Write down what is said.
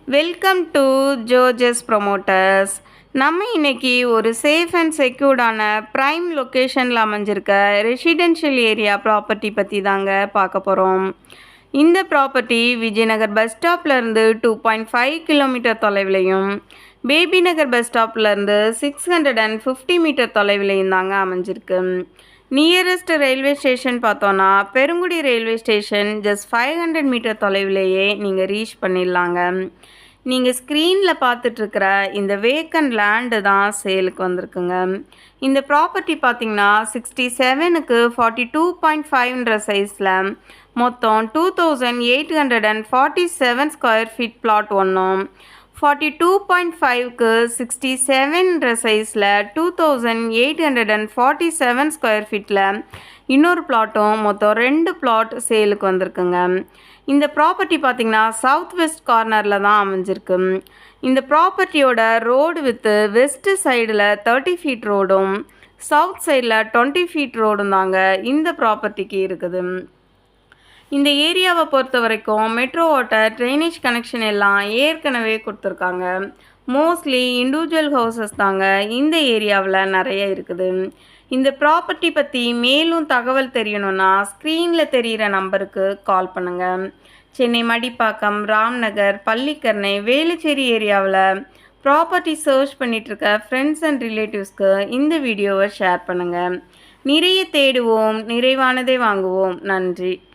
Welcome to ஜோஜஸ் promoters. நம்ம இன்னைக்கு ஒரு சேஃப் அண்ட் செக்யூர்டான ப்ரைம் லொக்கேஷனில் அமைஞ்சிருக்க ரெசிடென்ஷியல் ஏரியா ப்ராப்பர்ட்டி பற்றி தாங்க பார்க்க போகிறோம். இந்த ப்ராப்பர்ட்டி விஜயநகர் பஸ் ஸ்டாப்லேருந்து 2.5 கிலோமீட்டர் தொலைவிலையும், பேபி நகர் பஸ் ஸ்டாப்லேருந்து 650 மீட்டர் தொலைவிலையும் தாங்க அமைஞ்சிருக்கு. நியரஸ்ட் ரயில்வே ஸ்டேஷன் பார்த்தோன்னா Perungudi railway station just 500 metre தொலைவிலேயே நீங்கள் ரீச் பண்ணிடலாங்க. நீங்கள் ஸ்க்ரீனில் பார்த்துட்ருக்கிற இந்த வேக்கண்ட் லேண்டு தான் சேலுக்கு வந்திருக்குங்க. இந்த ப்ராப்பர்ட்டி பார்த்திங்கன்னா 67க்கு 42.5ன்ற சைஸில் மொத்தம் 2847 ஸ்கொயர் ஃபீட் பிளாட் ஒன்றும், 42.5க்கு 67ன்ற சைஸில் 2847 ஸ்கொயர் ஃபீட்டில் இன்னொரு பிளாட்டும், மொத்தம் 2 பிளாட் சேலுக்கு வந்திருக்குங்க. இந்த ப்ராப்பர்ட்டி பார்த்திங்கன்னா சவுத் வெஸ்ட் கார்னரில் தான் அமைஞ்சிருக்கு. இந்த ப்ராப்பர்ட்டியோட ரோடு வித்து வெஸ்ட் சைடில் 30 ஃபீட் ரோடும், சவுத் சைடில் 20 ஃபீட் ரோடும் தாங்க இந்த ப்ராப்பர்ட்டிக்கு இருக்குது. இந்த ஏரியாவை பொறுத்த வரைக்கும் மெட்ரோ வாட்டர், ட்ரைனேஜ் கனெக்ஷன் எல்லாம் ஏற்கனவே கொடுத்துருக்காங்க. மோஸ்ட்லி இண்டிவிஜுவல் ஹவுசஸ் தாங்க இந்த ஏரியாவில் நிறைய இருக்குது. இந்த ப்ராப்பர்ட்டி பற்றி மேலும் தகவல் தெரியணும்னா ஸ்க்ரீனில் தெரிகிற நம்பருக்கு கால் பண்ணுங்கள். சென்னை மடிப்பாக்கம், ராம்நகர், பள்ளிக்கரணை, வேலுச்சேரி ஏரியாவில் ப்ராப்பர்ட்டி சர்ச் பண்ணிகிட்ருக்க ஃப்ரெண்ட்ஸ் அண்ட் ரிலேட்டிவ்ஸ்க்கு இந்த வீடியோவை ஷேர் பண்ணுங்கள். நிறைய தேடுவோம், நிறைவானதை வாங்குவோம். நன்றி.